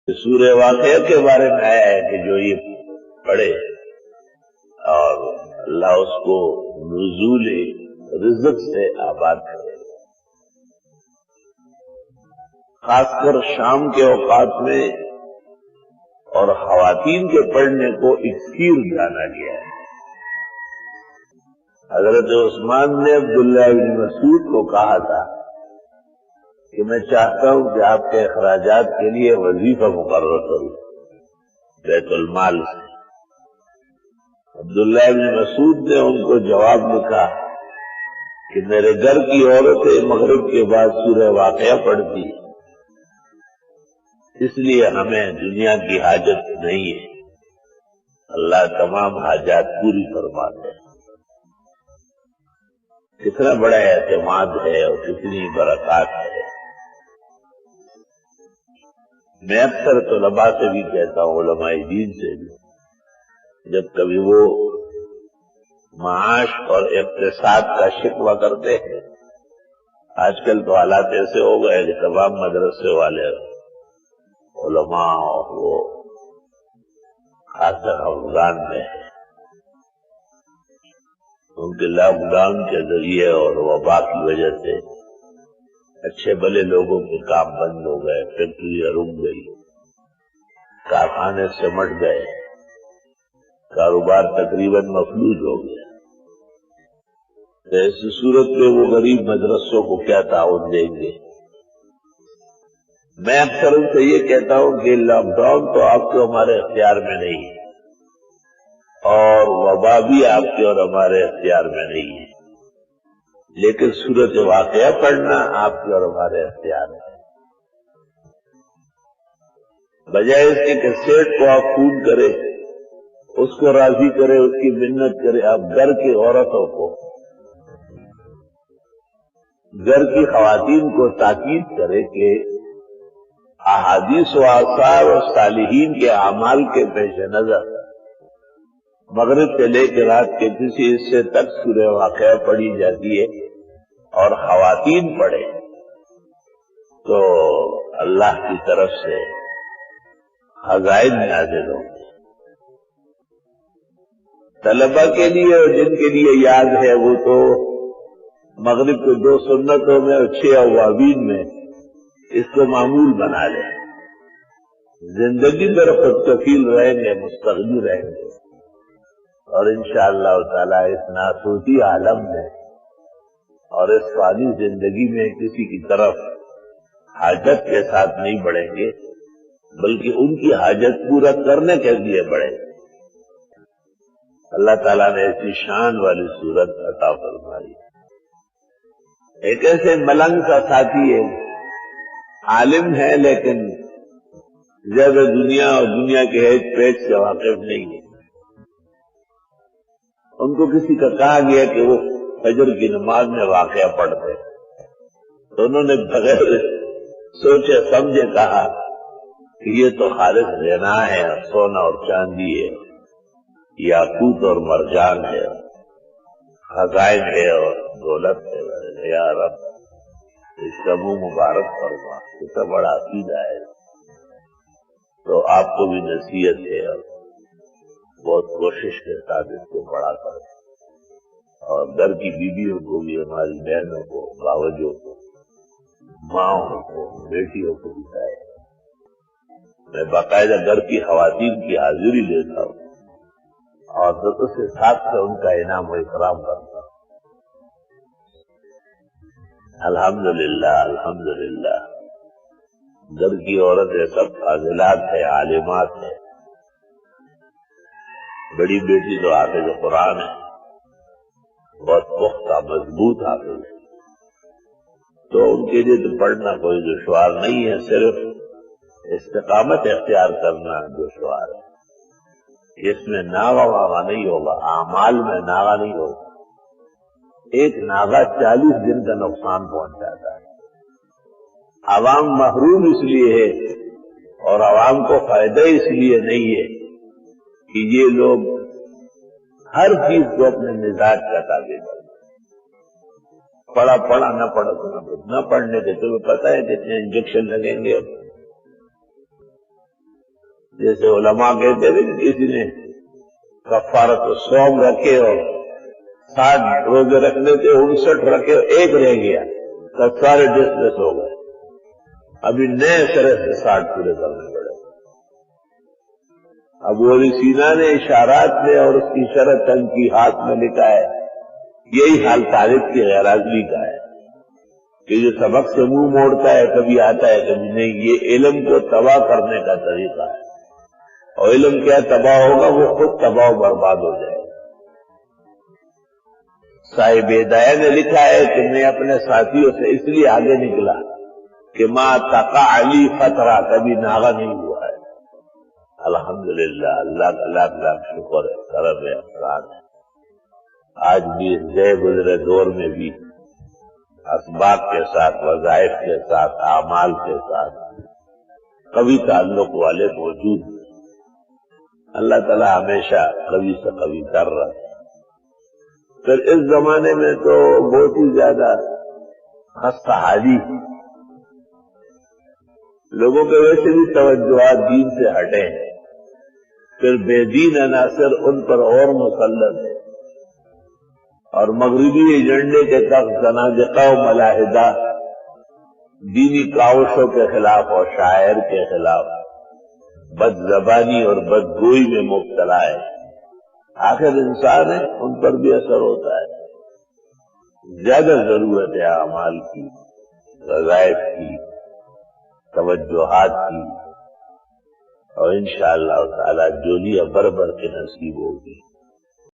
سورہ واقعہ کے بارے میں آیا ہے کہ جو یہ پڑھے اور اللہ اس کو نزول رزق سے آباد کرے، خاص کر شام کے اوقات میں، اور خواتین کے پڑھنے کو اکثیر جانا گیا ہے۔ حضرت عثمان نے عبداللہ بن مسعود کو کہا تھا کہ میں چاہتا ہوں کہ آپ کے اخراجات کے لیے وظیفہ مقرر کروں بیت المال سے۔ عبداللہ بن مسعود نے ان کو جواب لکھا کہ میرے گھر کی عورتیں مغرب کے بعد سورہ واقعہ پڑھتی، اس لیے ہمیں دنیا کی حاجت نہیں ہے، اللہ تمام حاجات پوری فرماتے ہیں۔ کتنا بڑا اعتماد ہے اور کتنی برکات ہے۔ میں اکثر طلباء سے بھی کہتا ہوں، علماء دین سے بھی، جب کبھی وہ معاش اور اقتصاد کا شکوہ کرتے ہیں، آج کل تو حالات ایسے ہو گئے کہ تمام مدرسے والے علماء اور وہ خاص کر افغان میں ان کے لاک ڈاؤن کے ذریعے اور وبا کی وجہ سے اچھے بھلے لوگوں کے کام بند ہو گئے، فیکٹریاں رک گئی، کارخانے سمٹ گئے، کاروبار تقریباً مفلوج ہو گیا۔ تو ایسی صورت میں وہ غریب مدرسوں کو کیا تعاون دیں گے؟ میں اکثر ان سے یہ کہتا ہوں کہ لاک ڈاؤن تو آپ کے ہمارے اختیار میں نہیں ہے، اور وبا بھی آپ کے اور ہمارے اختیار میں نہیں ہے، لیکن سورۃ واقعہ پڑھنا آپ کے اور ہمارے اختیار میں ہے۔ بجائے اس کے کہ سیٹ کو آپ فون کرے، اس کو راضی کرے، اس کی منت کرے، آپ گھر کی عورتوں کو، گھر کی خواتین کو تاکید کرے کہ احادیث و آثار اور صالحین کے اعمال کے پیش نظر مغرب سے لے کے رات کے کسی حصے تک سورہ واقعہ پڑھی جاتی ہے اور خواتین پڑھے تو اللہ کی طرف سے خزائن نازل ہوں گے۔ طلبہ کے لیے اور جن کے لیے یاد ہے وہ تو مغرب کے 2 سنتوں میں اور 6 اوابین میں اس کو معمول بنا لیں، زندگی پر خود کفیل رہیں گے، مستغنی رہیں گے، اور انشاءاللہ تعالی اس ناسوتی عالم میں اور اس فانی زندگی میں کسی کی طرف حاجت کے ساتھ نہیں بڑھیں گے، بلکہ ان کی حاجت پورا کرنے کے لیے بڑھیں گے۔ اللہ تعالیٰ نے ایسی شان والی صورت عطا فرمائی۔ ایک ایسے ملنگ کا ساتھی ہے، عالم ہے لیکن زیادہ دنیا اور دنیا کے ہیج پیج سے واقف نہیں ہے۔ ان کو کسی کا کہا گیا کہ وہ فجر کی نماز میں واقعہ پڑھتے، تو انہوں نے بغیر سوچے سمجھے کہا کہ یہ تو خالص غنا ہے، سونا اور چاندی ہے، یاقوت اور مرجان ہے، خزائن ہے اور دولت ہے۔ یا رب اس کا منہ مبارک فرما، کتنا بڑا عقیدہ ہے۔ تو آپ کو بھی نصیحت ہے اور بہت کوشش کے ساتھ اس کو بڑا کر، اور گھر کی بیویوں کو بھی، ہماری بہنوں کو، باوجوں کو، ماؤں کو، بیٹیوں کو بتائے۔ میں باقاعدہ گھر کی خواتین کی حاضری لیتا ہوں اور اس کے ساتھ سے ان کا انعام و اکرام کرتا ہوں۔ الحمدللہ الحمدللہ، گھر کی عورتیں سب فاضلات ہیں، عالمات ہیں۔ بڑی بیٹی تو حافظ قرآن ہے، بہت پختہ مضبوط حافظ ہے، تو ان کے لیے تو پڑھنا کوئی دشوار نہیں ہے، صرف استقامت اختیار کرنا دشوار ہے۔ اس میں ناغہ واغہ نہیں ہوگا، اعمال میں ناغہ نہیں ہوگا۔ ایک ناغہ 40 دن کا نقصان پہنچاتا ہے۔ عوام محروم اس لیے ہے اور عوام کو فائدہ اس لیے نہیں ہے کہ یہ لوگ ہر چیز کو اپنے مزاج کا تابع کرتے، پڑھا نہ پڑھا نہ پڑھنے کے تمہیں پتہ ہے کتنے انجیکشن لگیں گے، جیسے علماء کہتے ہیں کہ کسی نے کفارت الصوم رکھے اور 60 روزے رکھنے تھے، 59 رکھے اور ایک رہ گیا تو سارے ڈسمس ہو گئے، ابھی نئے طرح سے 60 پورے کرنے پڑے۔ ابو علی سینا نے اشارات میں اور اس کی شرح تنقیحات میں لکھا ہے، یہی حال طالب کی غیر حاضری کا ہے کہ جو سبق سے منہ موڑتا ہے، کبھی آتا ہے کبھی نہیں، یہ علم کو تباہ کرنے کا طریقہ ہے، اور علم کیا تباہ ہوگا، وہ خود تباہ و برباد ہو جائے۔ صاحب ہدایہ نے لکھا ہے کہ میں اپنے ساتھیوں سے اس لیے آگے نکلا کہ ماں تقع علی فترہ، کبھی ناغا نہیں ہوا ہے۔ الحمدللہ، اللہ کا لاکھ لاکھ شکر ہے، کرم ہے، احسان ہے۔ آج بھی اس گئے گزرے دور میں بھی اسباب کے ساتھ، وظائف کے ساتھ، اعمال کے ساتھ قوی تعلق والے موجود ہیں۔ اللہ تعالیٰ ہمیشہ قوی سے قوی کر رہا ہے۔ پھر اس زمانے میں تو بہت ہی زیادہ خستہ حالی، لوگوں کے ویسے بھی توجہات دین سے ہٹے ہیں، پھر بے دین عناصر ان پر اور مسلط ہے، اور مغربی ایجنڈے کے تحت زنادقہ و ملاحدہ دینی کاوشوں کے خلاف اور شاعر کے خلاف بد زبانی اور بدگوئی میں مبتلا ہے۔ آخر انسان ہے، ان پر بھی اثر ہوتا ہے۔ زیادہ ضرورت ہے اعمال کی، وظائف کی، توجہات کی، اور انشاءاللہ تعالی جولیاں بھر بھر کے نصیب ہوگی۔